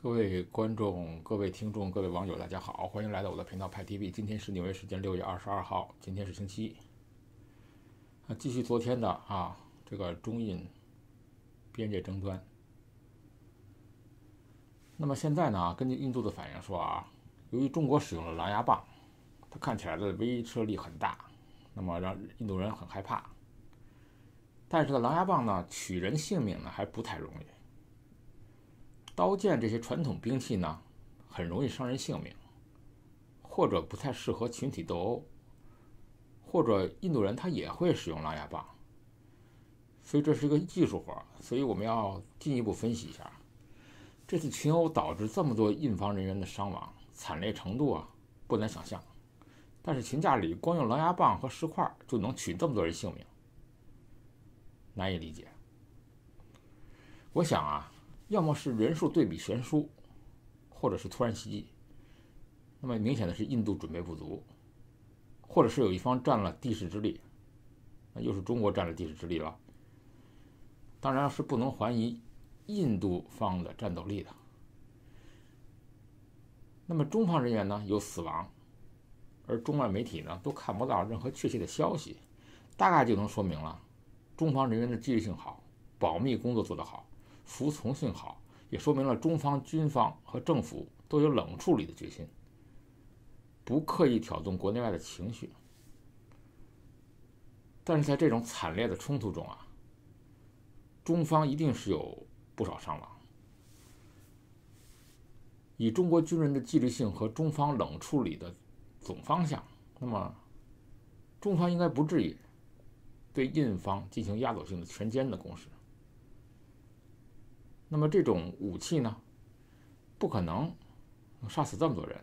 各位观众、各位听众、各位网友，大家好，欢迎来到我的频道派 TV。今天是纽约时间6月22号，今天是星期一。继续昨天的这个中印边界争端。那么现在呢，根据印度的反应说由于中国使用了狼牙棒，它看起来的威慑力很大，那么让印度人很害怕。但是呢，狼牙棒呢，取人性命呢还不太容易。刀剑这些传统兵器呢，很容易伤人性命，或者不太适合群体斗殴，或者印度人他也会使用狼牙棒，所以这是一个技术活，所以我们要进一步分析一下，这次群殴导致这么多印方人员的伤亡，惨烈程度不难想象。但是群架里光用狼牙棒和石块就能取这么多人性命，难以理解。我想要么是人数对比悬殊，或者是突然袭击。那么明显的是印度准备不足，或者是有一方占了地势之利，那又是中国占了地势之利了。当然是不能怀疑印度方的战斗力的。那么中方人员呢有死亡，而中外媒体呢都看不到任何确切的消息，大概就能说明了中方人员的纪律性好，保密工作做得好，服从性好，也说明了中方军方和政府都有冷处理的决心，不刻意挑动国内外的情绪。但是在这种惨烈的冲突中中方一定是有不少伤亡。以中国军人的纪律性和中方冷处理的总方向，那么中方应该不至于对印方进行压倒性的全歼的攻势。那么这种武器呢，不可能杀死这么多人，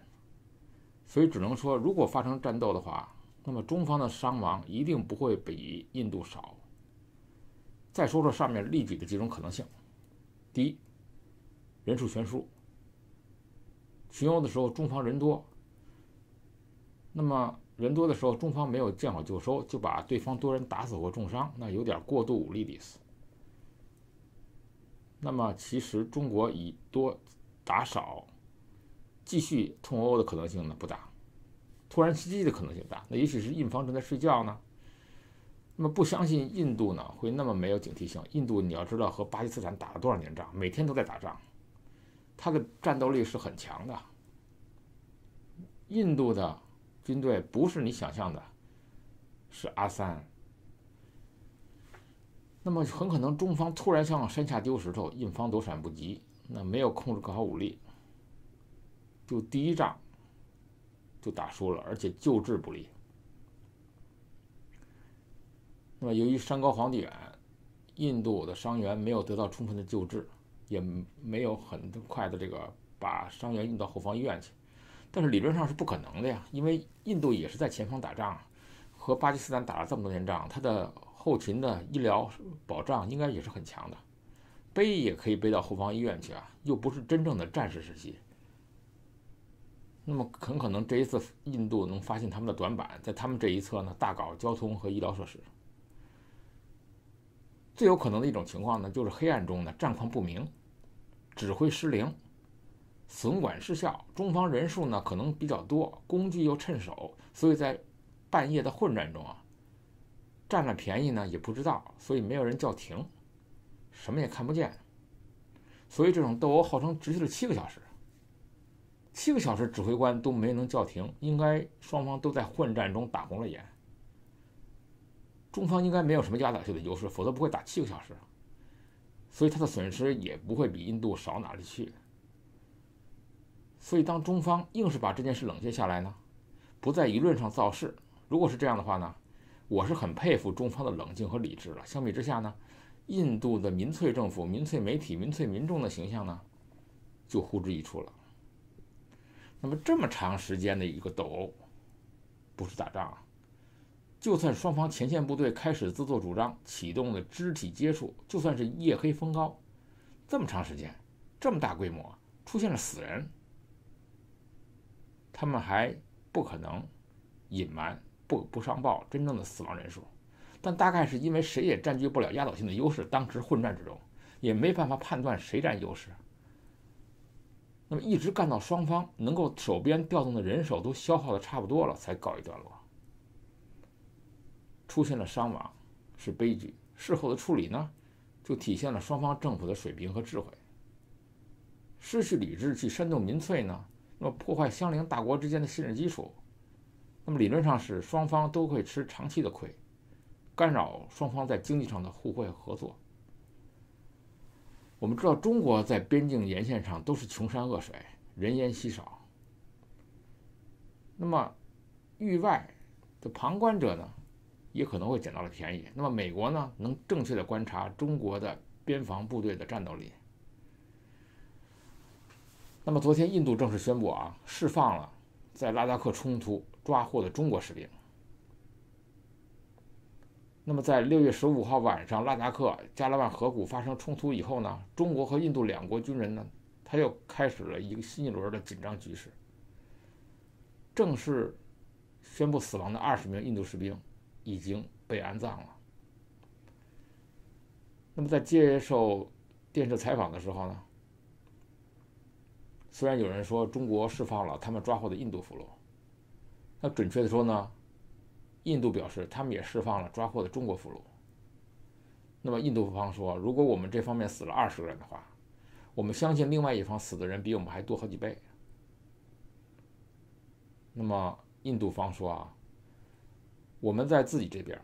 所以只能说，如果发生战斗的话，那么中方的伤亡一定不会比印度少。再说说上面例举的几种可能性。第一，人数悬殊，群殴的时候中方人多，那么人多的时候中方没有见好就收，就把对方多人打死或重伤，那有点过度武力的意思。那么其实中国以多打少继续痛殴的可能性呢不大，突然袭击的可能性大，那也许是印方正在睡觉呢。那么不相信印度呢会那么没有警惕性。印度你要知道和巴基斯坦打了多少年仗，每天都在打仗，他的战斗力是很强的。印度的军队不是你想象的是阿三，那么很可能中方突然向山下丢石头，印方躲闪不及，那没有控制更好武力，就第一仗就打输了，而且救治不利。那么由于山高皇帝远，印度的伤员没有得到充分的救治，也没有很快的把伤员运到后方医院去。但是理论上是不可能的呀，因为印度也是在前方打仗，和巴基斯坦打了这么多年仗，他的后勤的医疗保障应该也是很强的，背也可以背到后方医院去又不是真正的战时时期。那么很可能这一次印度能发现他们的短板，在他们这一侧呢大搞交通和医疗设施。最有可能的一种情况呢，就是黑暗中呢战况不明，指挥失灵，损管失效，中方人数呢可能比较多，工具又趁手，所以在半夜的混战中占了便宜呢也不知道，所以没有人叫停，什么也看不见，所以这种斗殴号称持续了7个小时，7个小时指挥官都没能叫停，应该双方都在混战中打红了眼。中方应该没有什么压倒性的优势，否则不会打7个小时，所以他的损失也不会比印度少哪里去。所以当中方硬是把这件事冷却下来呢，不在舆论上造势，如果是这样的话呢，我是很佩服中方的冷静和理智了。相比之下呢，印度的民粹政府、民粹媒体、民粹民众的形象呢就呼之欲出了。那么这么长时间的一个斗殴，不是打仗就算双方前线部队开始自作主张，启动了肢体接触，就算是夜黑风高，这么长时间，这么大规模出现了死人，他们还不可能隐瞒不上报真正的死亡人数。但大概是因为谁也占据不了压倒性的优势，当时混战之中也没办法判断谁占优势，那么一直干到双方能够手边调动的人手都消耗的差不多了，才告一段落。出现了伤亡是悲剧，事后的处理呢，就体现了双方政府的水平和智慧。失去理智去煽动民粹呢，那么破坏相邻大国之间的信任基础，那么理论上是双方都会吃长期的亏，干扰双方在经济上的互惠合作。我们知道中国在边境沿线上都是穷山恶水，人烟稀少。那么域外的旁观者呢，也可能会捡到了便宜。那么美国呢，能正确的观察中国的边防部队的战斗力。那么昨天印度正式宣布释放了在拉达克冲突抓获的中国士兵。那么在6月15号晚上，拉达克加拉万河谷发生冲突以后呢，中国和印度两国军人呢，他又开始了一个新一轮的紧张局势。正式宣布死亡的20名印度士兵已经被安葬了。那么在接受电视采访的时候呢，虽然有人说中国释放了他们抓获的印度俘虏，那准确的说呢，印度表示他们也释放了抓获的中国俘虏。那么印度方说，如果我们这方面死了20个人的话，我们相信另外一方死的人比我们还多好几倍。那么印度方说我们在自己这边，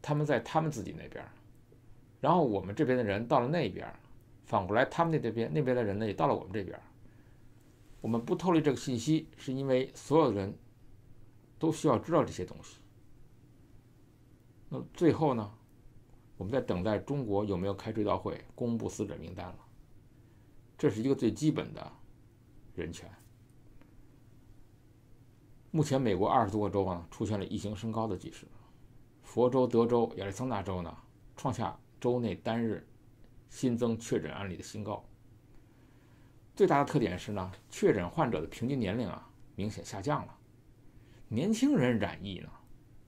他们在他们自己那边，然后我们这边的人到了那边，反过来他们那边的人呢也到了我们这边。我们不透露这个信息，是因为所有人都需要知道这些东西。那最后呢，我们在等待中国有没有开追悼会，公布死者名单了。这是一个最基本的人权。目前美国20多个州出现了疫情升高的局势，佛州、德州、亚利桑那州呢创下州内单日新增确诊案例的新高。最大的特点是呢，确诊患者的平均年龄明显下降了，年轻人染疫呢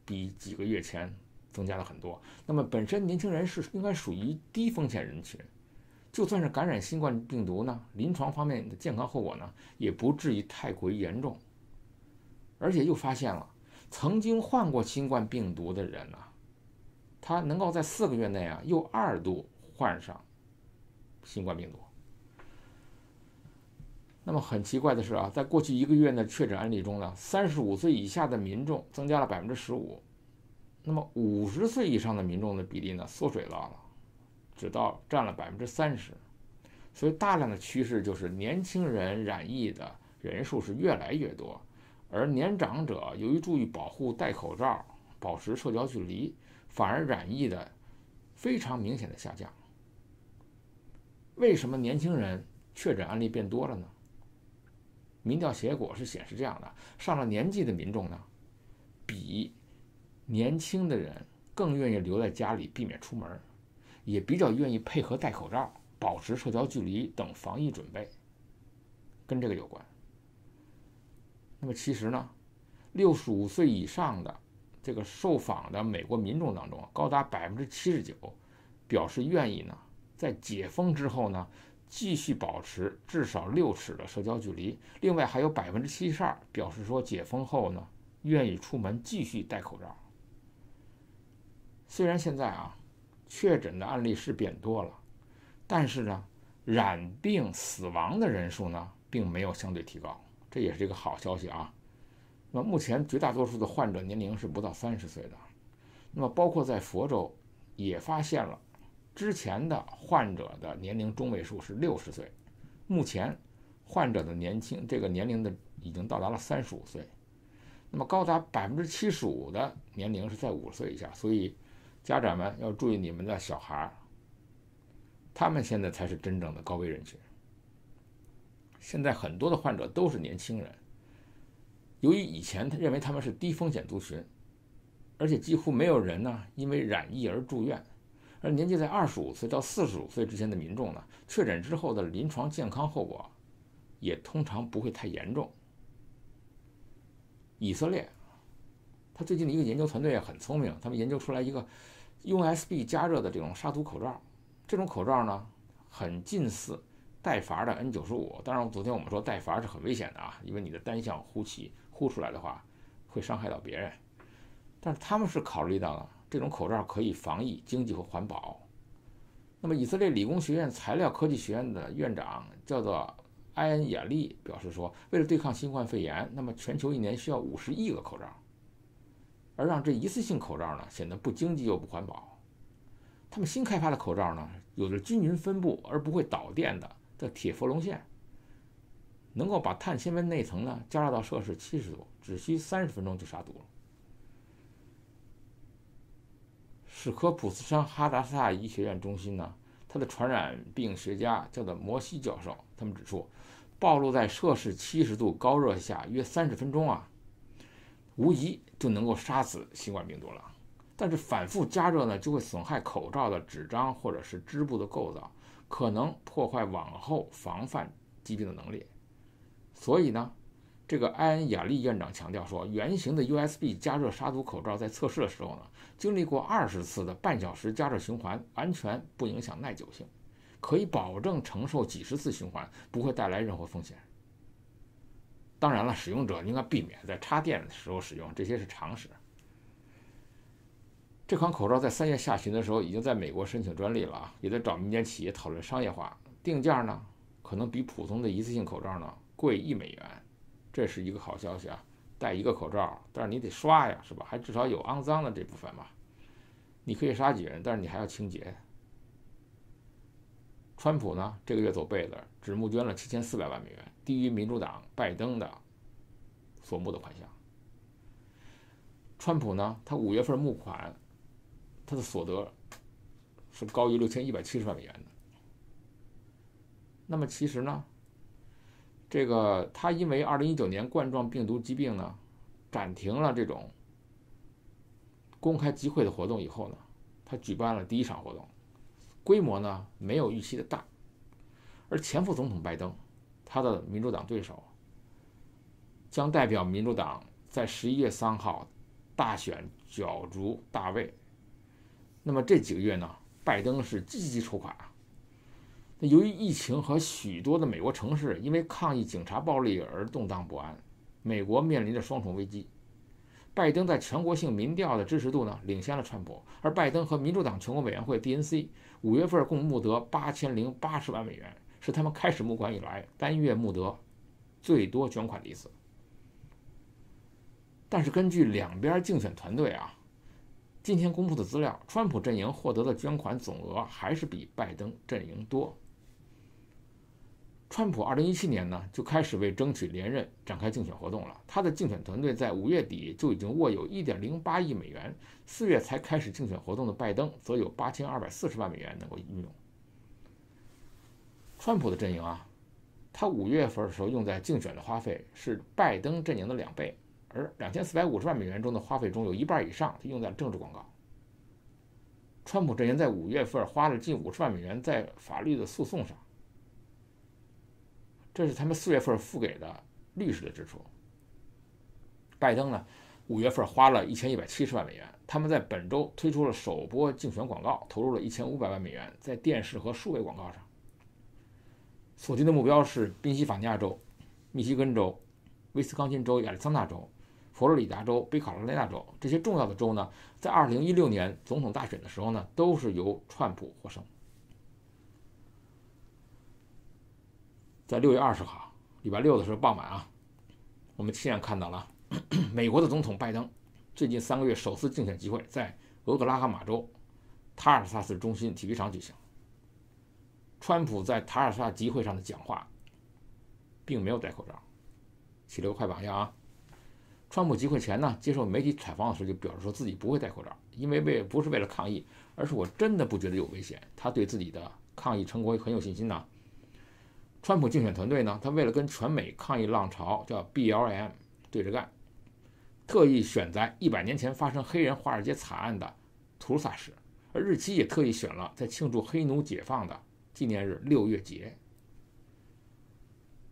比几个月前增加了很多。那么本身年轻人是应该属于低风险人群，就算是感染新冠病毒呢，临床方面的健康后果呢也不至于太过于严重。而且又发现了曾经患过新冠病毒的人他能够在4个月内又2度患上新冠病毒。那么很奇怪的是在过去1个月的确诊案例中呢，35岁以下的民众增加了15%，那么50岁以上的民众的比例呢缩水了，只占了30%。所以大量的趋势就是年轻人染疫的人数是越来越多，而年长者由于注意保护、戴口罩、保持社交距离，反而染疫的非常明显的下降。为什么年轻人确诊案例变多了呢？民调结果是显示这样的：上了年纪的民众呢，比年轻的人更愿意留在家里避免出门，也比较愿意配合戴口罩、保持社交距离等防疫准备，跟这个有关。那么其实呢，65岁以上的这个受访的美国民众当中，高达79%表示愿意呢，在解封之后呢，继续保持至少6尺的社交距离。另外还有72%表示说，解封后呢，愿意出门继续戴口罩。虽然现在确诊的案例是变多了，但是呢，染病死亡的人数呢，并没有相对提高。这也是一个好消息那么目前绝大多数的患者年龄是不到30岁的。那么包括在佛州也发现了，之前的患者的年龄中位数是60岁，目前患者的这个年龄的已经到达了35岁。那么高达75%的年龄是在50岁以下，所以家长们要注意你们的小孩，他们现在才是真正的高危人群。现在很多的患者都是年轻人，由于以前他认为他们是低风险族群，而且几乎没有人呢因为染疫而住院，而年纪在25岁到45岁之间的民众呢，确诊之后的临床健康后果也通常不会太严重。以色列他最近的一个研究团队也很聪明，他们研究出来一个用 USB 加热的这种杀毒口罩，这种口罩呢很近似带阀的 N95。当然，昨天我们说带阀是很危险的啊，因为你的单向呼气呼出来的话，会伤害到别人。但是他们是考虑到了这种口罩可以防疫、经济和环保。那么，以色列理工学院材料科技学院的院长叫做埃恩·雅利表示说，为了对抗新冠肺炎，那么全球一年需要50亿个口罩，而让这一次性口罩呢显得不经济又不环保。他们新开发的口罩呢，有着均匀分布而不会导电的铁氟龙线，能够把碳纤维内层呢加热到摄氏70度，只需30分钟就杀毒了。史科普斯山哈达萨医学院中心呢，他的传染病学家叫做摩西教授，他们指出，暴露在摄氏70度高热下约30分钟啊，无疑就能够杀死新冠病毒了。但是反复加热呢，就会损害口罩的纸张或者是织布的构造，可能破坏往后防范疾病的能力。所以呢，这个埃恩·雅利院长强调说，圆形的 USB 加热杀毒口罩在测试的时候呢，经历过20次的半小时加热循环，完全不影响耐久性，可以保证承受几十次循环，不会带来任何风险。当然了，使用者应该避免在插电的时候使用，这些是常识。这款口罩在3月下旬的时候已经在美国申请专利了啊，也在找民间企业讨论商业化，定价呢可能比普通的一次性口罩呢贵$1，这是一个好消息啊。戴一个口罩，但是你得刷呀，是吧？还至少有肮脏的这部分吧。你可以杀菌，但是你还要清洁。川普呢这个月走背了，只募捐了7400万美元，低于民主党拜登的所募的款项。川普呢，他5月份募款，他的所得是高于6170万美元的。那么其实呢，这个他因为2019年冠状病毒疾病呢，暂停了这种公开集会的活动以后呢，他举办了第一场活动，规模呢没有预期的大。而前副总统拜登，他的民主党对手，将代表民主党在11月3号大选角逐大位。那么这几个月呢，拜登是积极筹款。由于疫情和许多的美国城市因为抗议警察暴力而动荡不安，美国面临着双重危机。拜登在全国性民调的支持度呢领先了川普，而拜登和民主党全国委员会 DNC 5月份共募得8080万美元，是他们开始募款以来单月募得最多捐款的一次。但是根据两边竞选团队啊今天公布的资料，川普阵营获得的捐款总额还是比拜登阵营多。川普2017年呢就开始为争取连任展开竞选活动了，他的竞选团队在5月底就已经握有1.08亿美元，4月才开始竞选活动的拜登则有8240万美元能够运用。川普的阵营啊，他5月份的时候用在竞选的花费是拜登阵营的2倍，而2450万美元中的花费中有一半以上用在政治广告。川普阵营在5月份花了近50万美元在法律的诉讼上，这是他们4月份付给的律师的支出。拜登呢，5月份花了1170万美元，他们在本周推出了首波竞选广告，投入了1500万美元在电视和数位广告上。锁定的目标是宾夕法尼亚州、密西根州、威斯康辛州、亚利桑那州、佛罗里达州、北卡罗来纳州，这些重要的州呢，在2016年总统大选的时候呢，都是由川普获胜。在6月20号，礼拜六的时候傍晚啊，我们亲眼看到了美国的总统拜登最近3个月首次竞选集会在俄克拉荷马州塔尔萨斯中心体育场举行。川普在塔尔萨集会上的讲话并没有戴口罩，起了个快榜样啊。川普集会前呢，接受媒体采访的时候就表示说自己不会戴口罩，因为不是为了抗议，而是我真的不觉得有危险。他对自己的抗疫成果很有信心呢。川普竞选团队呢，他为了跟全美抗议浪潮叫 BLM 对着干，特意选在100年前发生黑人华尔街惨案的图萨市，而日期也特意选了在庆祝黑奴解放的纪念日6月节。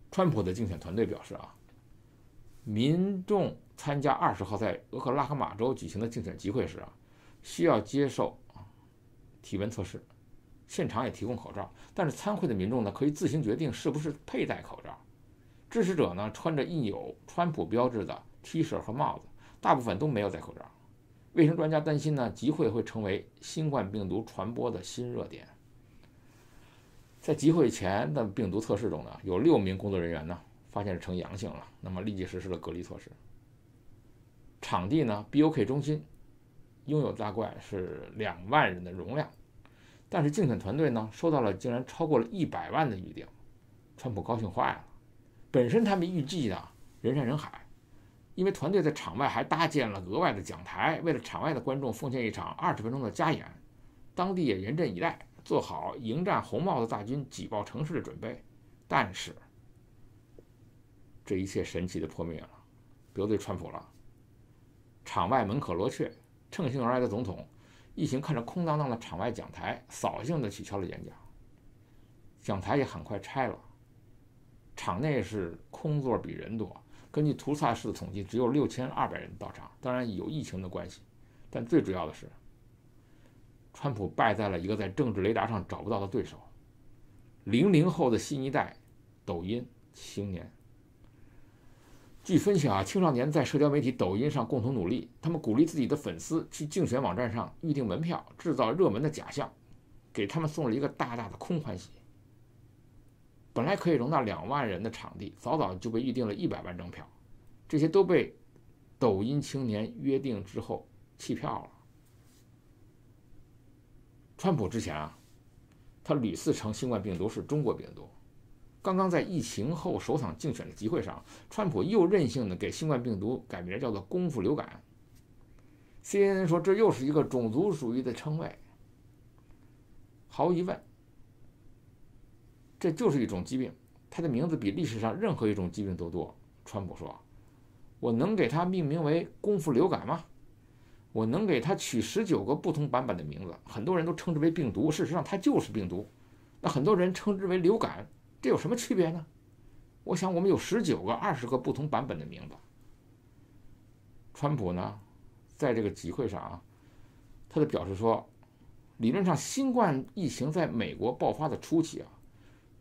川普的竞选团队表示啊，民众参加20号在俄克拉荷马州举行的竞选集会时啊，需要接受体温测试，现场也提供口罩，但是参会的民众呢可以自行决定是不是佩戴口罩。支持者呢穿着印有川普标志的 T 恤和帽子，大部分都没有戴口罩。卫生专家担心呢，集会会成为新冠病毒传播的新热点。在集会前的病毒测试中呢，有6名工作人员呢发现呈阳性了，那么立即实施了隔离措施。场地呢 BOK 中心拥有大概是2万人的容量，但是竞选团队呢收到了竟然超过了100万的预订，川普高兴坏了。本身他们预计的人山人海，因为团队在场外还搭建了额外的讲台，为了场外的观众奉献一场20分钟的加演。当地也严阵以待，做好迎战红帽子大军挤爆城市的准备。但是这一切神奇的破灭了，得罪川普了。场外门可罗雀，乘兴而来的总统一行看着空荡荡的场外讲台，扫兴地取消了演讲。讲台也很快拆了，场内是空座比人多。根据图萨市的统计，只有6200人到场，当然有疫情的关系，但最主要的是，川普败在了一个在政治雷达上找不到的对手，00后的新一代抖音青年。据分析啊，青少年在社交媒体抖音上共同努力，他们鼓励自己的粉丝去竞选网站上预订门票，制造热门的假象，给他们送了一个大大的空欢喜。本来可以容纳2万人的场地，早早就被预定了100万张票，这些都被抖音青年约定之后弃票了。川普之前啊，他屡次称新冠病毒是中国病毒。刚刚在疫情后首场竞选的集会上，川普又任性的给新冠病毒改名叫做功夫流感。CNN 说这又是一个种族主义的称谓。毫无疑问，这就是一种疾病，它的名字比历史上任何一种疾病都多。川普说，我能给它命名为功夫流感吗？我能给它取19个不同版本的名字，很多人都称之为病毒，事实上它就是病毒。那很多人称之为流感，这有什么区别呢？我想我们有19个、20个不同版本的名字。川普呢，在这个集会上啊，他就表示说，理论上新冠疫情在美国爆发的初期啊，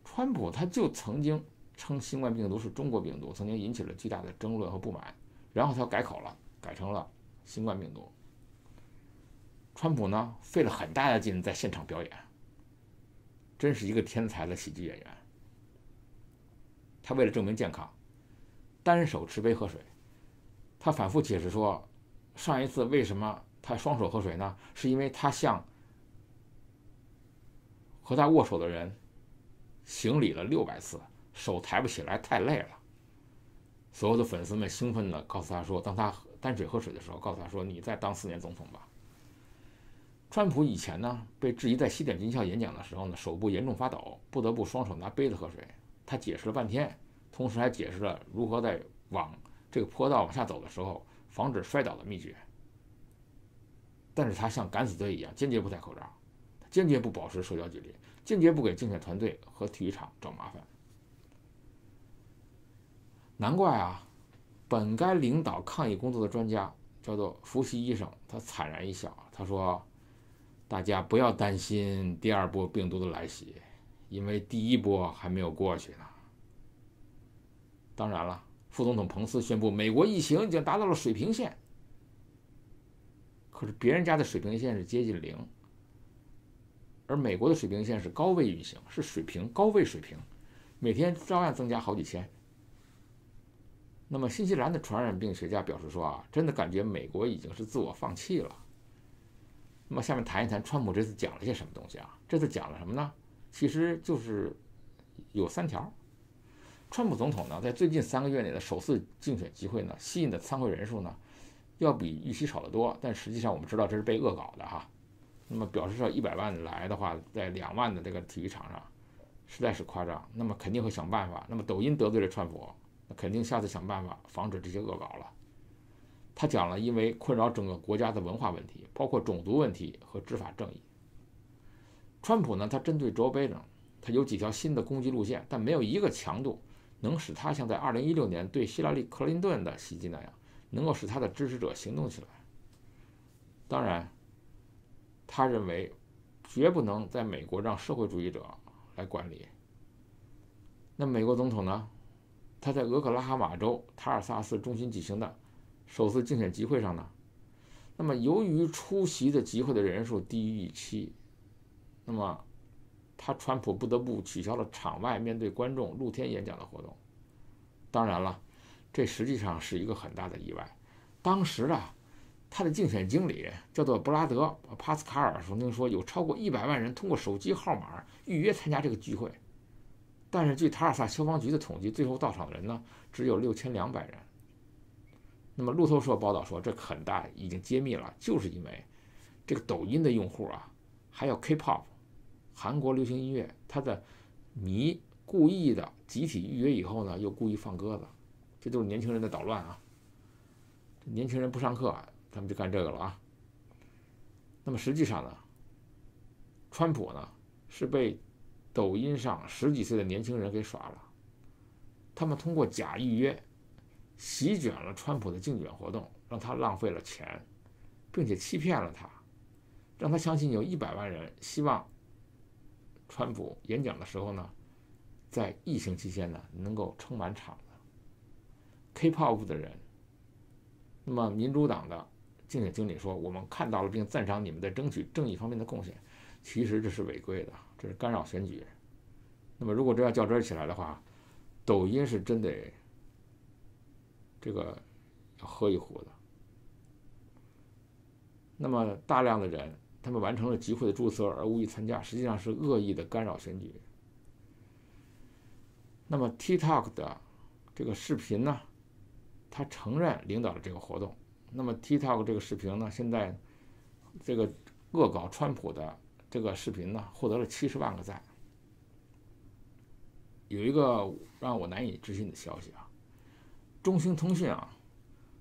川普他就曾经称新冠病毒是中国病毒，曾经引起了巨大的争论和不满，然后他改口了，改成了新冠病毒。川普呢，费了很大的劲在现场表演，真是一个天才的喜剧演员。他为了证明健康，单手持杯喝水。他反复解释说，上一次为什么他双手喝水呢？是因为他向和他握手的人行礼了600次，手抬不起来，太累了。所有的粉丝们兴奋地告诉他说，当他单手喝水的时候，告诉他说，你再当4年总统吧。川普以前呢，被质疑在西点军校演讲的时候呢，手部严重发抖，不得不双手拿杯子喝水。他解释了半天，同时还解释了如何在往这个坡道往下走的时候防止摔倒的秘诀。但是他像敢死队一样，坚决不戴口罩，坚决不保持社交距离，坚决不给竞选团队和体育场找麻烦。难怪啊，本该领导抗疫工作的专家叫做伏羲医生，他惨然一笑，他说，大家不要担心第2波病毒的来袭，因为第1波还没有过去呢。当然了，副总统彭斯宣布美国疫情已经达到了水平线，可是别人家的水平线是接近0，而美国的水平线是高位运行，是水平，高位水平，每天照样增加好几千。那么新西兰的传染病学家表示说啊，真的感觉美国已经是自我放弃了。那么下面谈一谈川普这次讲了些什么东西啊？这次讲了什么呢？其实就是有3条。川普总统呢，在最近3个月内的首次竞选集会呢，吸引的参会人数呢，要比预期少得多。但实际上我们知道这是被恶搞的哈。那么表示说100万来的话，在2万的这个体育场上，实在是夸张。那么肯定会想办法。那么抖音得罪了川普，那肯定下次想办法防止这些恶搞了。他讲了，因为困扰整个国家的文化问题，包括种族问题和执法正义。川普呢，他针对 Joe Biden， 他有几条新的攻击路线，但没有一个强度能使他像在2016年对希拉里·克林顿的袭击那样，能够使他的支持者行动起来。当然，他认为绝不能在美国让社会主义者来管理。那美国总统呢，他在俄克拉荷马州塔尔萨斯中心举行的首次竞选集会上呢，那么由于出席的集会的人数低于预期，那么川普不得不取消了场外面对观众露天演讲的活动。当然了，这实际上是一个很大的意外。当时啊，他的竞选经理叫做布拉德·帕斯卡尔曾经说，有超过100万人通过手机号码预约参加这个聚会。但是据塔尔萨消防局的统计，最后到场的人呢只有6200人。那么路透社报道说，这很大已经揭秘了，就是因为这个抖音的用户啊，还有 K-pop 韩国流行音乐，他的迷故意的集体预约以后呢，又故意放鸽子，这都是年轻人的捣乱啊！年轻人不上课，他们就干这个了啊。那么实际上呢，川普呢是被抖音上10几岁的年轻人给耍了，他们通过假预约席卷了川普的竞选活动，让他浪费了钱，并且欺骗了他，让他相信有100万人希望川普演讲的时候呢，在疫情期间呢能够撑满场子。K-pop 的人，那么民主党的竞选经理说，我们看到了并赞赏你们在争取正义方面的贡献，其实这是违规的，这是干扰选举。那么如果这要较真起来的话，抖音是真得这个要喝一壶的。那么大量的人他们完成了集会的注册而无意参加，实际上是恶意的干扰选举。那么 TikTok 的这个视频呢，他承认领导了这个活动。那么 TikTok 这个视频呢，现在这个恶搞川普的这个视频呢，获得了70万个赞。有一个让我难以置信的消息啊，中兴通讯啊，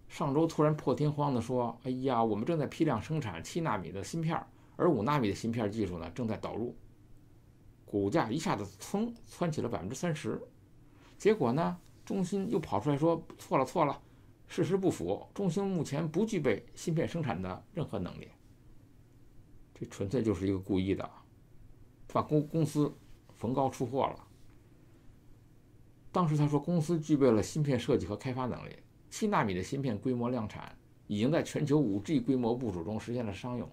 上周突然破天荒地说，哎呀，我们正在批量生产7纳米的芯片，而5纳米的芯片技术呢正在导入，股价一下子窜起了30%。结果呢，中兴又跑出来说错了，事实不符，中兴目前不具备芯片生产的任何能力。这纯粹就是一个故意的，把公司逢高出货了。当时他说，公司具备了芯片设计和开发能力，7纳米的芯片规模量产，已经在全球5G 规模部署中实现了商用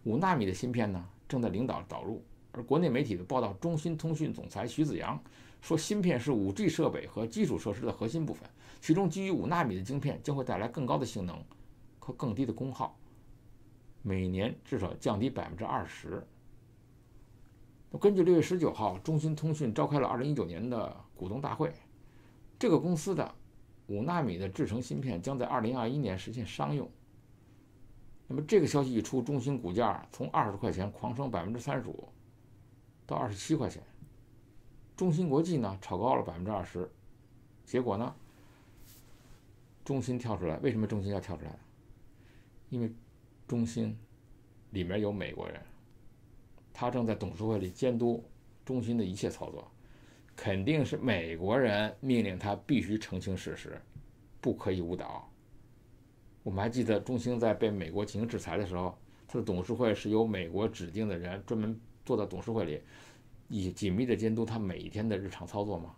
，5纳米的芯片呢正在领导导入。而国内媒体的报道，中兴通讯总裁徐子阳说，芯片是5G 设备和基础设施的核心部分，其中基于5纳米的晶片将会带来更高的性能和更低的功耗，每年至少降低20%。根据6月19号，中兴通讯召开了2019年的股东大会，这个公司的5纳米的制程芯片将在2021年实现商用。那么这个消息一出，中兴股价从20块钱狂升35%到27块钱，中芯国际呢炒高了20%。结果呢，中芯跳出来，为什么中芯要跳出来？因为中芯里面有美国人，他正在董事会里监督中芯的一切操作，肯定是美国人命令他必须澄清事实，不可以误导。我们还记得中兴在被美国进行制裁的时候，他的董事会是由美国指定的人专门坐到董事会里，以紧密的监督他每一天的日常操作吗？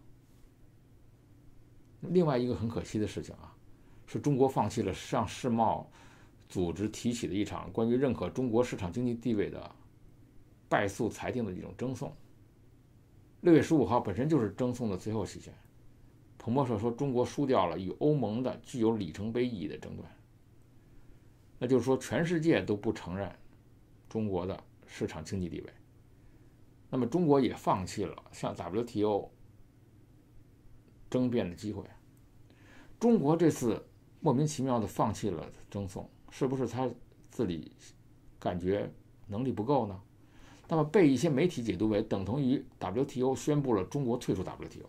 另外一个很可惜的事情啊，是中国放弃了向世贸组织提起的一场关于认可中国市场经济地位的败诉裁定的一种争讼。6月15号本身就是争讼的最后期限，彭博社说中国输掉了与欧盟的具有里程碑意义的争端，那就是说全世界都不承认中国的市场经济地位。那么中国也放弃了向 WTO 争辩的机会。中国这次莫名其妙的放弃了争讼，是不是他自己感觉能力不够呢？那么被一些媒体解读为等同于 WTO 宣布了中国退出 WTO，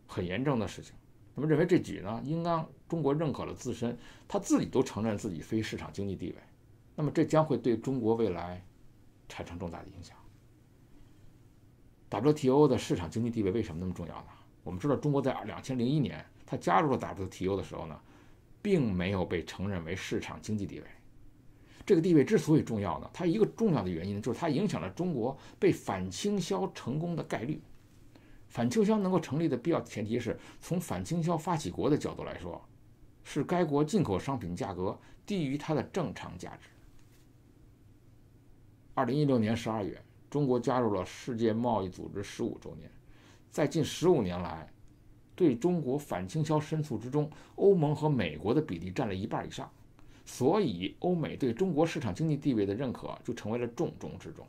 很严重的事情。那么认为这举呢，应当中国认可了自身，他自己都承认自己非市场经济地位，那么这将会对中国未来产生重大的影响。WTO 的市场经济地位为什么那么重要呢？我们知道中国在2001年他加入了 WTO 的时候呢，并没有被承认为市场经济地位。这个地位之所以重要呢，它一个重要的原因就是它影响了中国被反倾销成功的概率。反倾销能够成立的必要前提是，从反倾销发起国的角度来说，是该国进口商品价格低于它的正常价值。2016年12月，中国加入了世界贸易组织15周年，在近15年来，对中国反倾销申诉之中，欧盟和美国的比例占了1半以上。所以，欧美对中国市场经济地位的认可就成为了重中之重。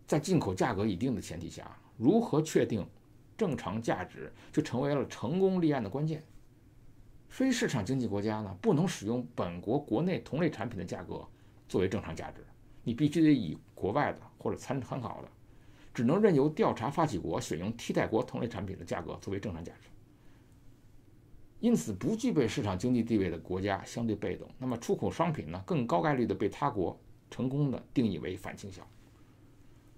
在进口价格一定的前提下，如何确定正常价值就成为了成功立案的关键。非市场经济国家呢，不能使用本国国内同类产品的价格作为正常价值，你必须得以国外的或者参考的，只能任由调查发起国选用替代国同类产品的价格作为正常价值。因此，不具备市场经济地位的国家相对被动，那么出口商品呢，更高概率的被他国成功的定义为反倾销。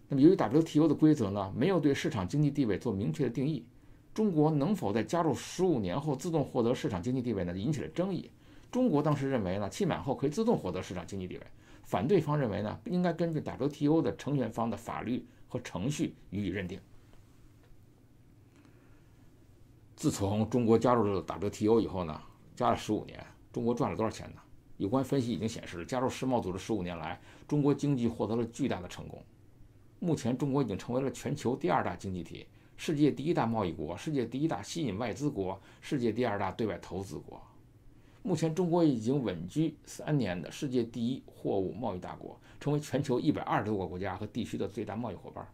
那么，由于 WTO 的规则呢，没有对市场经济地位做明确的定义，中国能否在加入15年后自动获得市场经济地位呢，引起了争议。中国当时认为呢，期满后可以自动获得市场经济地位，反对方认为呢，应该根据 WTO 的成员方的法律和程序予以认定。自从中国加入了 WTO 以后呢，加了15年，中国赚了多少钱呢？有关分析已经显示，加入世贸组织15年来，中国经济获得了巨大的成功。目前，中国已经成为了全球第2大经济体，世界第1大贸易国，世界第1大吸引外资国，世界第2大对外投资国。目前，中国已经稳居3年的世界第1货物贸易大国，成为全球120多个国家和地区的最大贸易伙伴。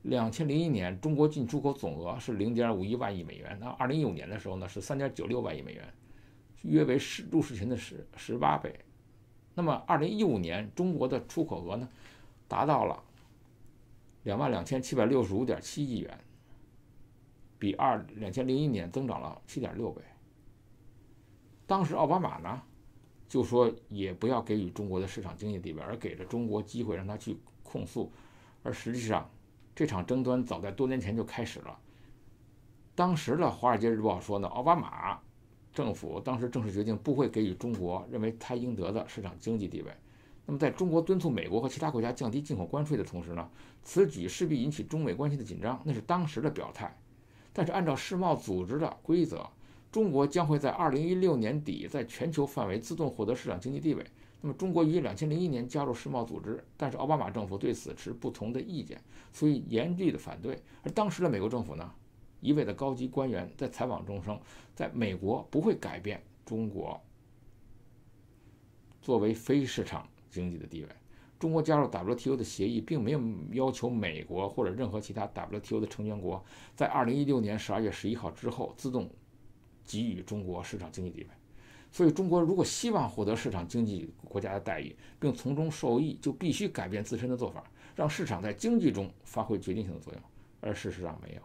2001年，中国进出口总额是0.51万亿美元，那2015年的时候呢是3.96万亿美元，约为入世前的18倍。那么2015年，中国的出口额呢达到了22765.7亿元，比2001年增长了7.6倍。当时奥巴马呢就说也不要给予中国的市场经济地位，而给了中国机会让他去控诉，而实际上这场争端早在多年前就开始了。当时的《华尔街日报》说呢，奥巴马政府当时正式决定不会给予中国认为他应得的市场经济地位。那么，在中国敦促美国和其他国家降低进口关税的同时呢，此举势必引起中美关系的紧张，那是当时的表态。但是，按照世贸组织的规则，中国将会在2016年底在全球范围自动获得市场经济地位。那么，中国于2001年加入世贸组织，但是奥巴马政府对此持不同的意见，所以严厉的反对。而当时的美国政府呢，一位的高级官员在采访中称，在美国不会改变中国作为非市场经济的地位。中国加入 WTO 的协议并没有要求美国或者任何其他 WTO 的成员国在2016年12月11号之后自动给予中国市场经济地位。所以，中国如果希望获得市场经济国家的待遇，并从中受益，就必须改变自身的做法，让市场在经济中发挥决定性的作用，而事实上没有。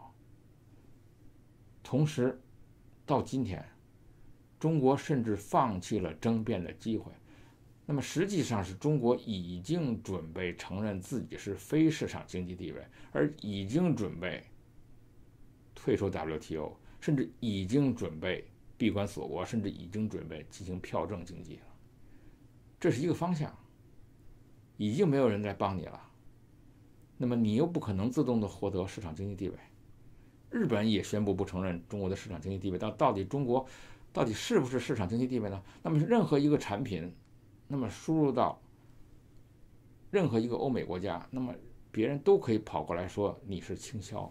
同时，到今天，中国甚至放弃了争辩的机会。那么实际上是中国已经准备承认自己是非市场经济地位，而已经准备退出 WTO， 甚至已经准备闭关锁国，甚至已经准备进行票证经济了。这是一个方向，已经没有人在帮你了。那么你又不可能自动的获得市场经济地位。日本也宣布不承认中国的市场经济地位，到底中国到底是不是市场经济地位呢？那么任何一个产品，那么输入到任何一个欧美国家，那么别人都可以跑过来说你是倾销。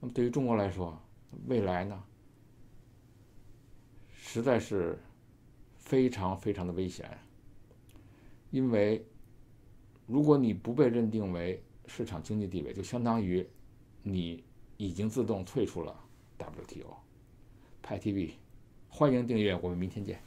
那么对于中国来说，未来呢，实在是非常非常的危险，因为如果你不被认定为市场经济地位，就相当于你已经自动退出了 WTO。派 TV， 欢迎订阅，我们明天见。